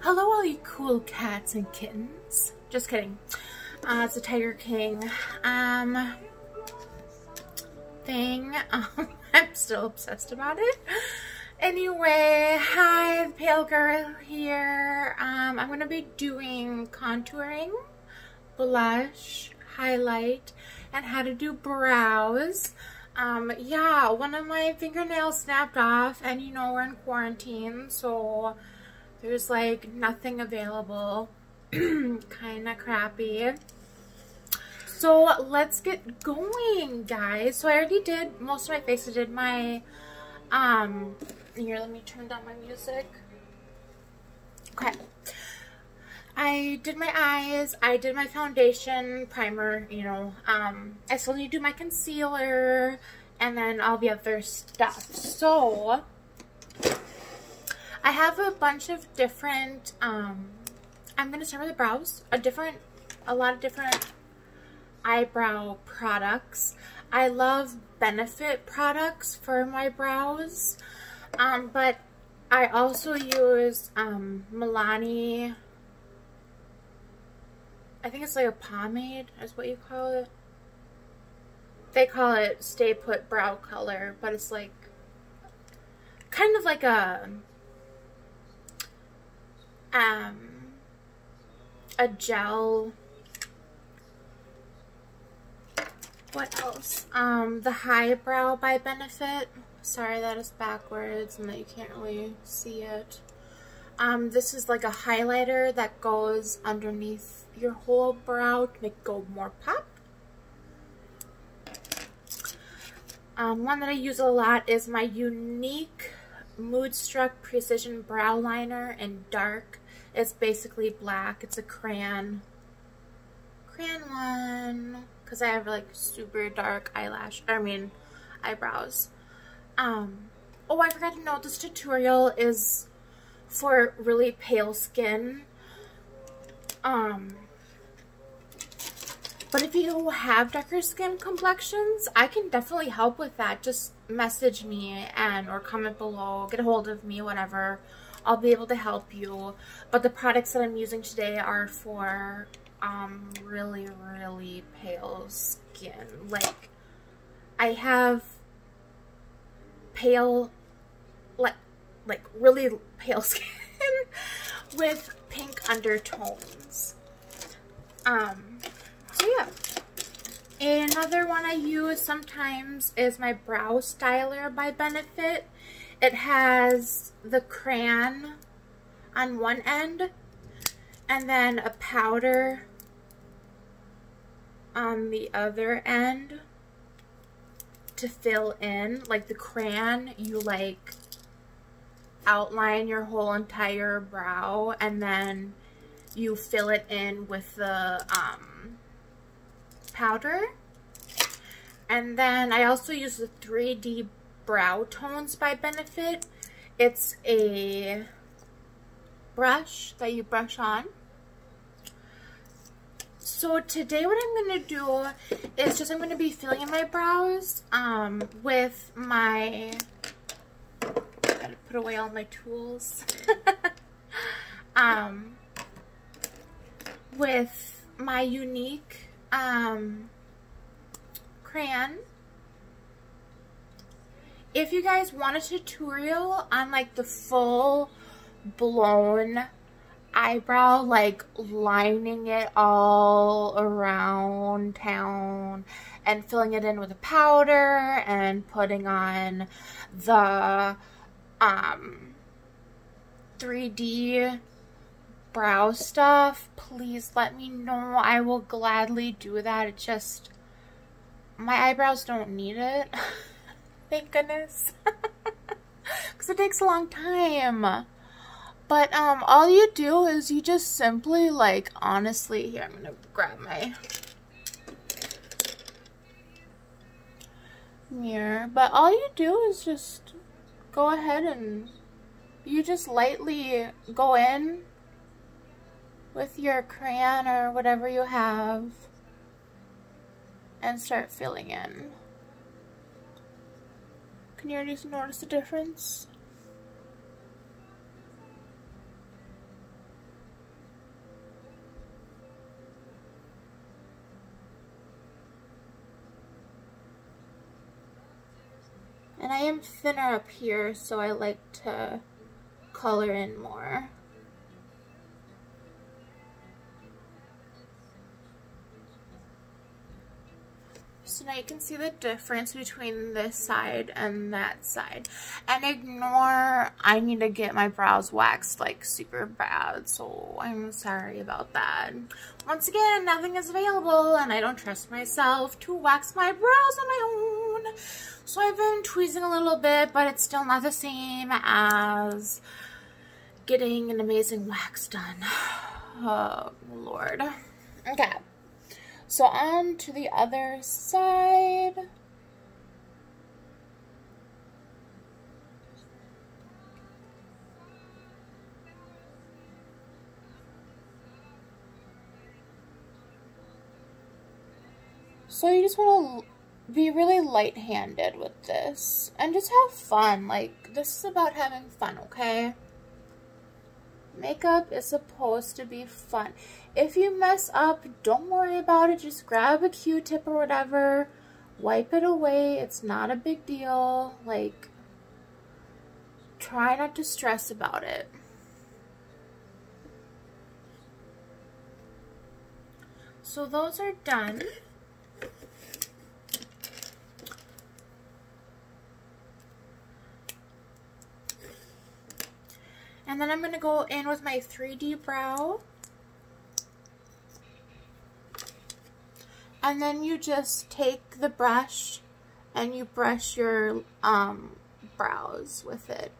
Hello all you cool cats and kittens. Just kidding. It's a Tiger King thing. I'm still obsessed about it. Anyway, hi, the Pale Girl here. I'm going to be doing contouring, blush, highlight, and how to do brows. Yeah, one of my fingernails snapped off, and you know, we're in quarantine, so there's like nothing available. Kind of crappy. So let's get going, guys. So I already did most of my face. I did my, here, let me turn down my music. Okay. I did my eyes, I did my foundation, primer, you know, I still need to do my concealer, and then all the other stuff. So, I have a bunch of different, I'm going to start with the brows, a lot of different eyebrow products. I love Benefit products for my brows, but I also use, Milani. I think it's like a pomade is what you call it. They call it Stay Put Brow Color, but it's like kind of like a gel. What else? The Highbrow by Benefit. Sorry that is backwards and that you can't really see it. This is like a highlighter that goes underneath your whole brow to make it go more pop. One that I use a lot is my Younique Moodstruck Precision Brow Liner in dark. It's basically black. It's a crayon one, because I have like super dark eyebrows. Oh, I forgot to note, this tutorial is for really pale skin. But if you have darker skin complexions, I can definitely help with that. Just message me or comment below, get a hold of me, whatever. I'll be able to help you. But the products that I'm using today are for really, really pale skin. Like, I have pale, like really pale skin with pink undertones. So yeah. Another one I use sometimes is my Brow Styler by Benefit. It has the crayon on one end and then a powder on the other end to fill in. Like the crayon, you like outline your whole entire brow and then you fill it in with the powder. And then I also use the 3D Brow Tones by Benefit. It's a brush that you brush on. So today what I'm going to do is just I'm going to be filling in my brows with my, gotta put away all my tools, with my Younique crayon. If you guys want a tutorial on like the full blown eyebrow, like lining it all around town and filling it in with a powder and putting on the 3D brow stuff, please let me know. I will gladly do that. It just, my eyebrows don't need it. Thank goodness. Because it takes a long time. But all you do is you just simply, like, honestly, here, I'm going to grab my mirror. But all you do is just go ahead and you just lightly go in with your crayon or whatever you have and start filling in. Can you already notice the difference? I am thinner up here, so I like to color in more. So now you can see the difference between this side and that side. And ignore, I need to get my brows waxed like super bad, so I'm sorry about that. Once again, nothing is available and I don't trust myself to wax my brows on my own. So I've been tweezing a little bit, but it's still not the same as getting an amazing wax done. Oh, Lord. Okay. So on to the other side. So you just want to be really light-handed with this and just have fun. Like, this is about having fun, okay? Makeup is supposed to be fun. If you mess up, don't worry about it. Just grab a Q-tip or whatever. Wipe it away. It's not a big deal. Like, try not to stress about it. So those are done. And then I'm going to go in with my 3D brow. And then you just take the brush and you brush your brows with it.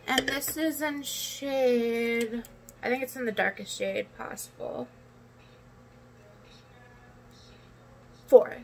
And this is in shade, I think it's in the darkest shade possible. 4.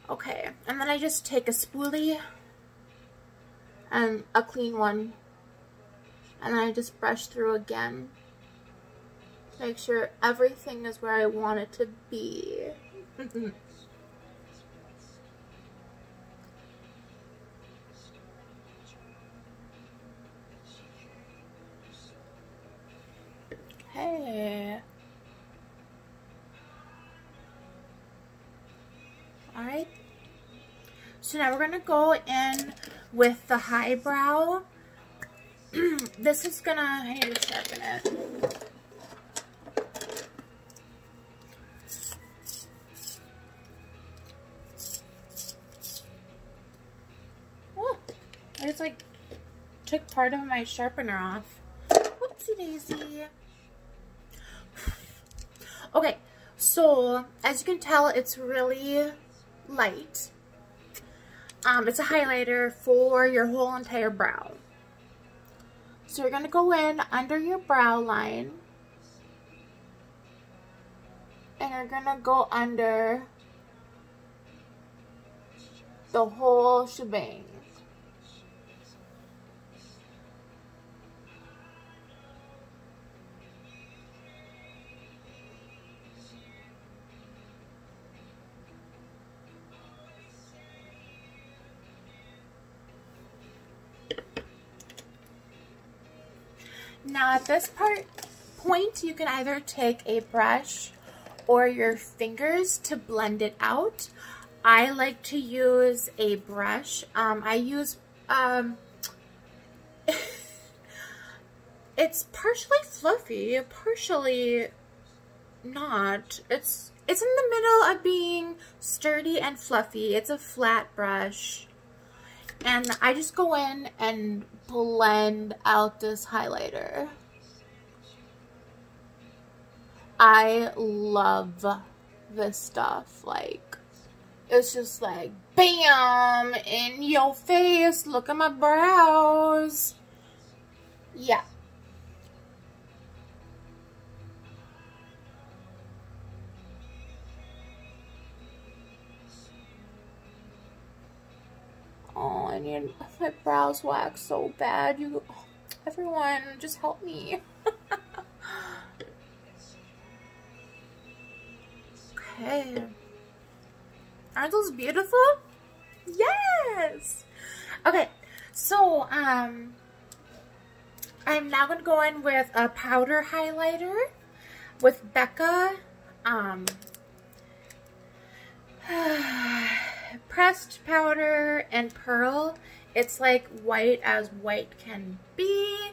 Okay, and then I just take a spoolie and a clean one, and then I just brush through again. Make sure everything is where I want it to be. Okay. Alright. So now we're going to go in with the highbrow. This is going to, I need to sharpen it. Oh, I just like took part of my sharpener off. Whoopsie daisy. Okay, so as you can tell, it's really light. It's a highlighter for your whole entire brow. So you're going to go in under your brow line. And you're going to go under the whole shebang. Now at this point, you can either take a brush or your fingers to blend it out. I like to use a brush. I use, it's partially fluffy, partially not. It's in the middle of being sturdy and fluffy. It's a flat brush. And I just go in and blend out this highlighter. I love this stuff. Like, it's just like, bam, in your face. Look at my brows. Yeah. Oh, I need my brows waxed so bad. Everyone, just help me. Okay. Aren't those beautiful? Yes! Okay, So, I'm now going to go in with a powder highlighter with Becca pressed powder and pearl. It's like white as white can be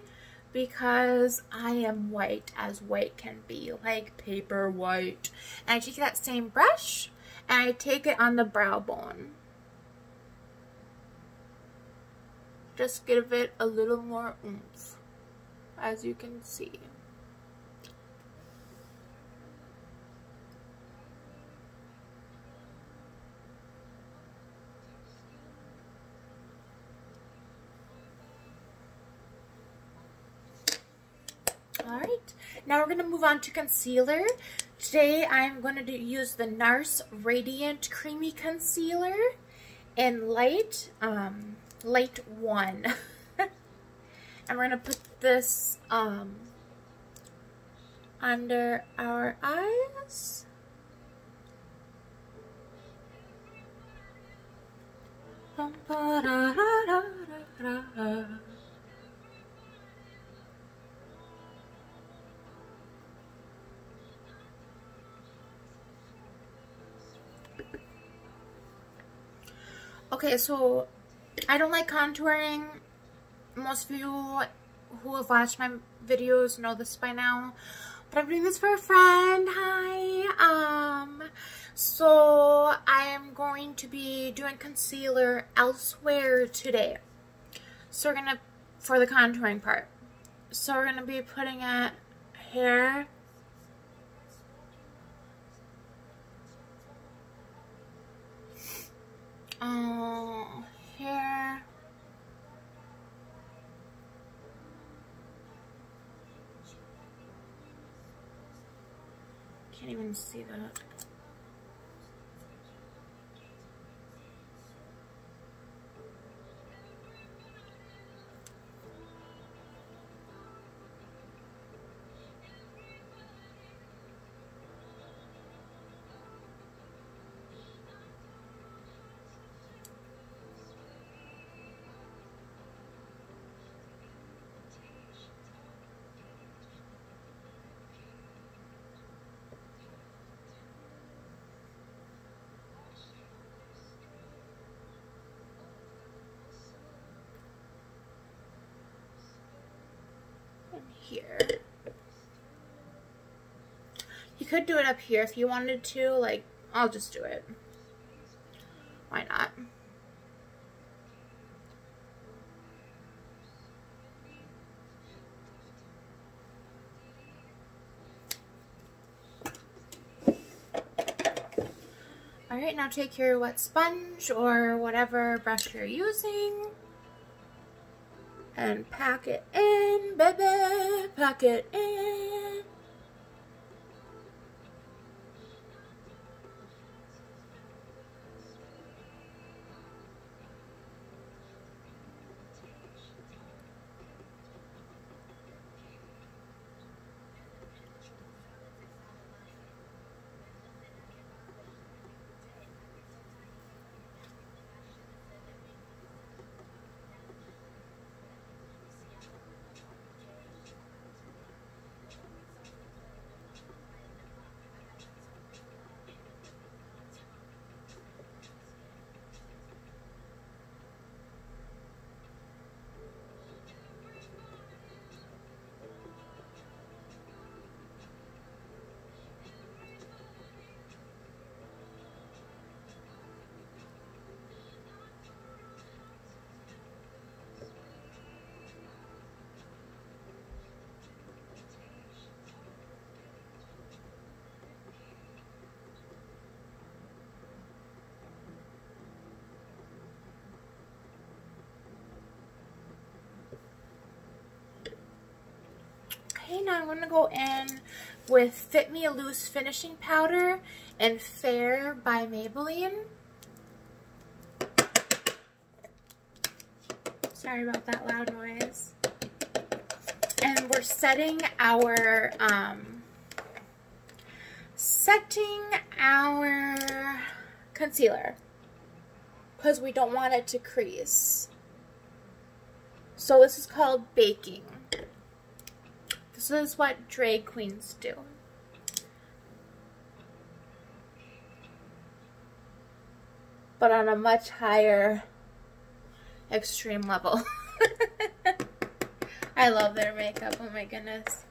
because I am white as white can be, like paper white. And I take that same brush and I take it on the brow bone. Just give it a little more oomph, as you can see. Alright, now we're going to move on to concealer. Today I'm going to use the NARS Radiant Creamy Concealer in light 1. And we're going to put this under our eyes. Okay, so I don't like contouring. Most of you who have watched my videos know this by now, but I'm doing this for a friend. Hi. So I am going to be doing concealer elsewhere today. So we're gonna, for the contouring part. So we're gonna be putting it here. Here. Can't even see that. Here. You could do it up here if you wanted to, like, I'll just do it. Why not? Alright, now take your wet sponge or whatever brush you're using and pack it in, baby, pack it in. Okay, now I'm going to go in with Fit Me Loose Finishing Powder and Fair by Maybelline. Sorry about that loud noise. And we're setting our concealer because we don't want it to crease. So this is called baking. This is what drag queens do. But on a much higher extreme level. I love their makeup, oh my goodness.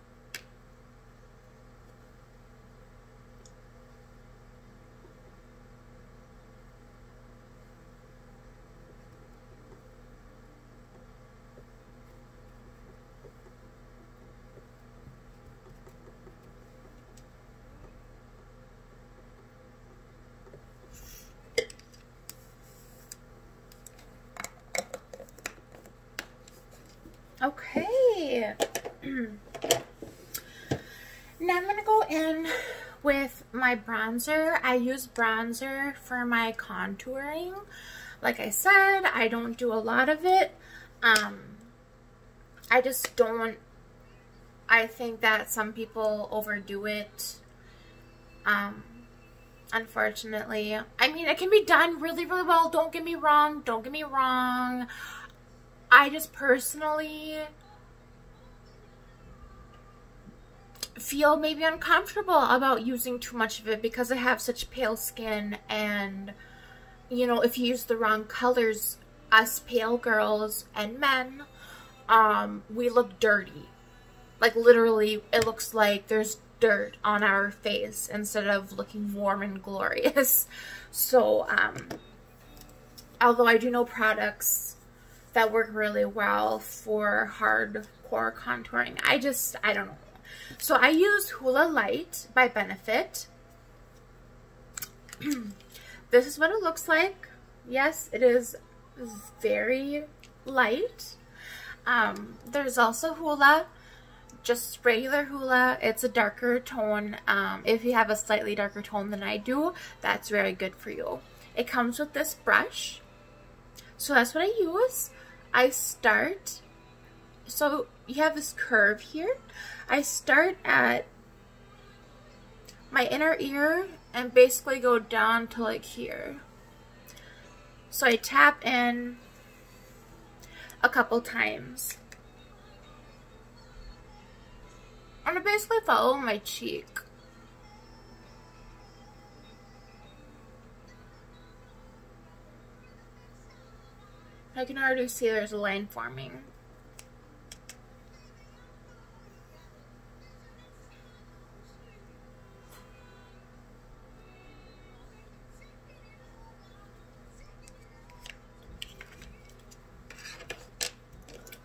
Okay. Now I'm going to go in with my bronzer. I use bronzer for my contouring. Like I said, I don't do a lot of it. I just don't. I think that some people overdo it. Unfortunately. I mean, it can be done really, really well. Don't get me wrong. Don't get me wrong. I just personally feel maybe uncomfortable about using too much of it because I have such pale skin, and you know, if you use the wrong colors, us pale girls and men, we look dirty. Like literally, it looks like there's dirt on our face instead of looking warm and glorious. So, although I do know products that work really well for hardcore contouring, I don't know. So I use Hoola Light by Benefit. This is what it looks like. Yes, it is very light. There's also Hoola, just regular Hoola. It's a darker tone. If you have a slightly darker tone than I do, that's very good for you. It comes with this brush. So that's what I use. I start, so you have this curve here. I start at my inner ear and basically go down to like here. So I tap in a couple times. And I basically follow my cheek. I can already see there's a line forming.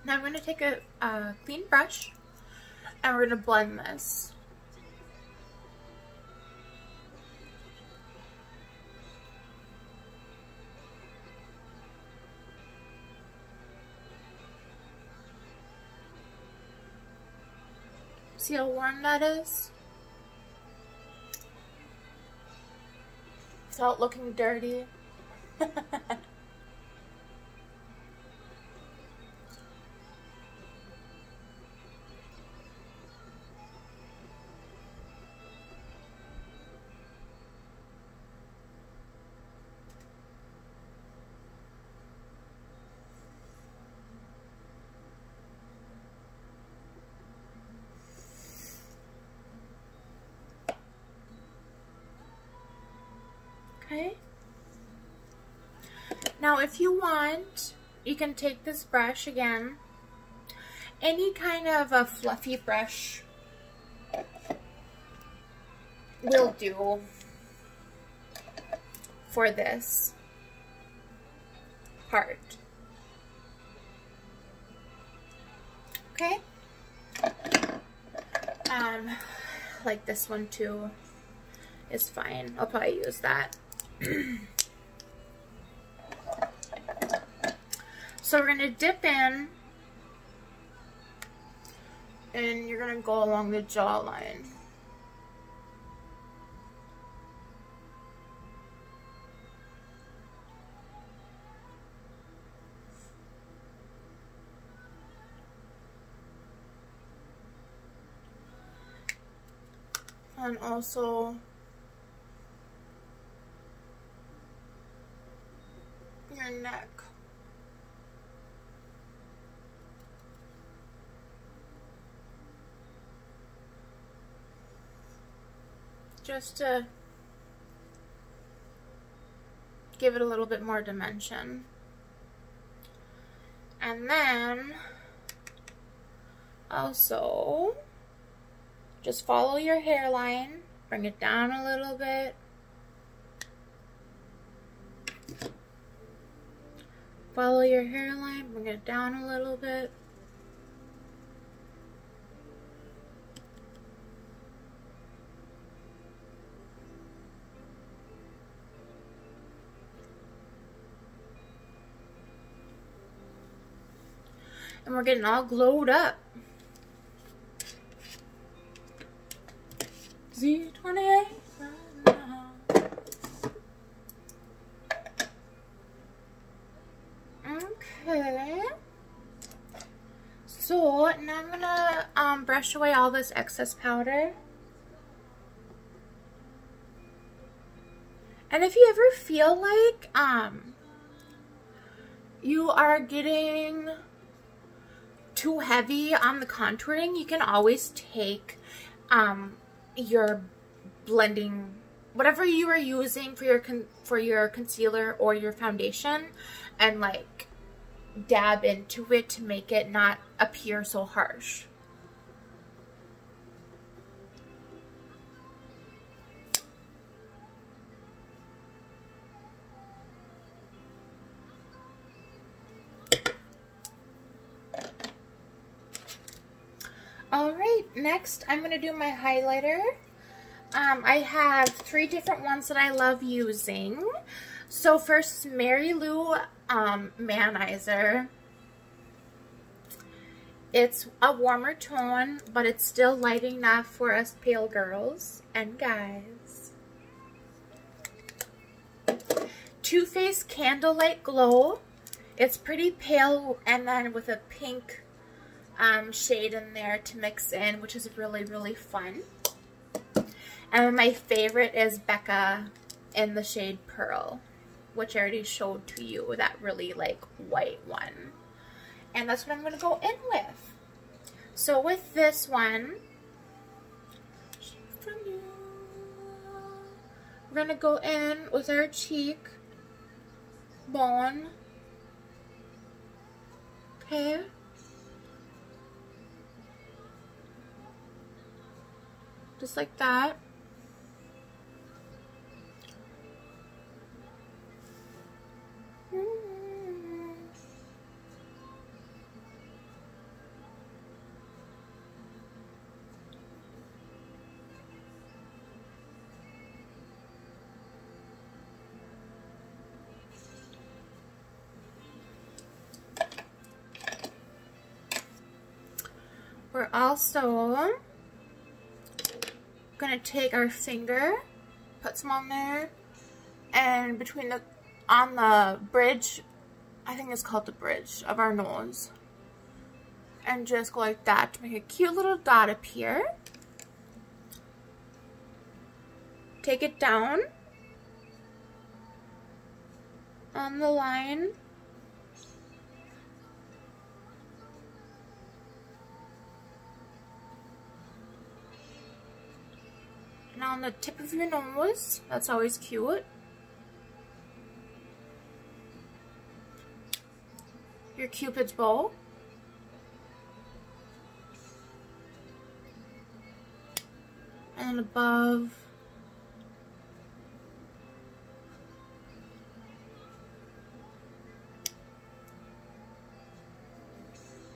Now I'm going to take a clean brush and we're going to blend this. See how warm that is? Without looking dirty. Okay. Now if you want, you can take this brush again. Any kind of a fluffy brush will do for this part. Okay? Like this one too is fine. I'll probably use that. So we're going to dip in, and you're going to go along the jawline. And also your neck. just to give it a little bit more dimension. And then also just follow your hairline, bring it down a little bit. Follow your hairline, bring it down a little bit. And we're getting all glowed up. Z28 right now. Okay. So now I'm gonna brush away all this excess powder. And if you ever feel like you are getting too heavy on the contouring, you can always take your blending, whatever you are using for your concealer or your foundation, and like dab into it to make it not appear so harsh. Alright, next I'm going to do my highlighter. I have 3 different ones that I love using. So first, Mary Lou Manizer. It's a warmer tone, but it's still light enough for us pale girls and guys. Too Faced Candlelight Glow. It's pretty pale and then with a pink shade in there to mix in, which is really, really fun. And my favorite is Becca in the shade Pearl, which I already showed to you, that really like white one. And that's what I'm going to go in with. So with this one, we're going to go in with our cheek bone. Okay. Just like that. We're also gonna take our finger, put some on there, and between on the bridge, I think it's called the bridge of our nose, and just go like that to make a cute little dot appear. Take it down on the line. And on the tip of your nose, that's always cute. Your Cupid's bow. And above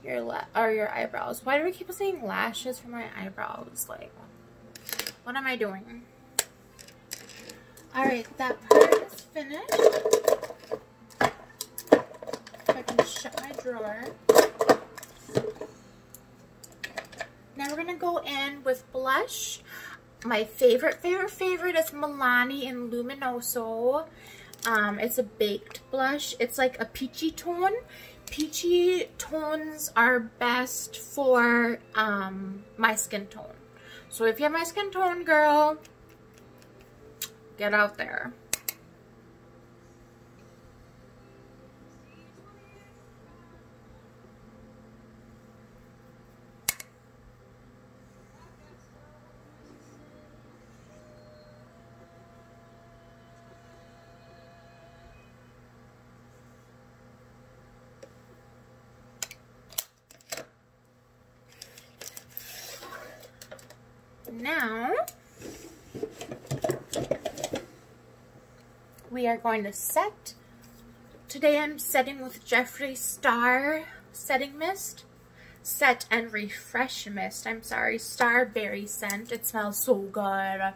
your eyebrows. Why do we keep saying lashes for my eyebrows? Like, what am I doing? Alright, that part is finished. If I can shut my drawer. Now we're going to go in with blush. My favorite is Milani in Luminoso. It's a baked blush. It's like a peachy tone. Peachy tones are best for my skin tone. So if you have my skin tone, girl, get out there. now we are going to set. Today I'm setting with Jeffree Star Setting Mist. Set and Refresh Mist. I'm sorry, Starberry scent. It smells so good.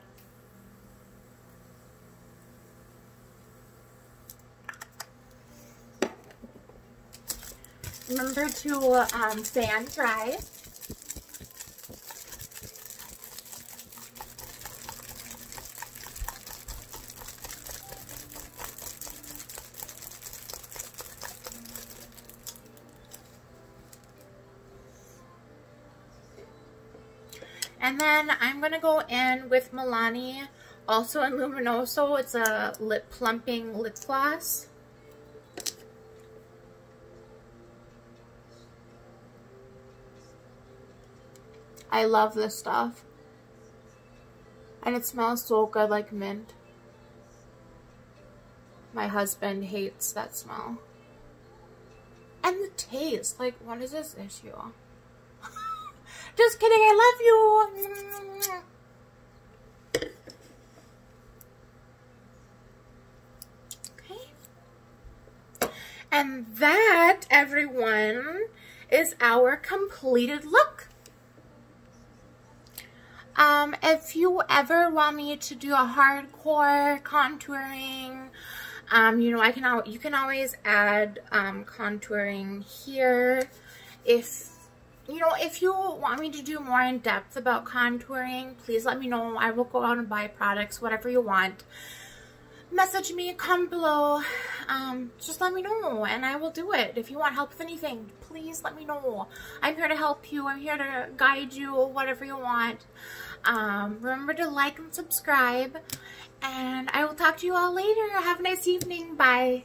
Remember to fan dry. And then I'm going to go in with Milani, also in Luminoso. It's a lip plumping lip gloss. I love this stuff. And it smells so good, like mint. My husband hates that smell. And the taste, like, what is this issue? Just kidding, I love you. Okay. And that, everyone, is our completed look. If you ever want me to do a hardcore contouring, you know, you can always add contouring here. If you want me to do more in depth about contouring, please let me know. I will go out and buy products, whatever you want. Message me, comment below. Just let me know and I will do it. If you want help with anything, please let me know. I'm here to help you. I'm here to guide you, whatever you want. Remember to like and subscribe, and I will talk to you all later. Have a nice evening. Bye.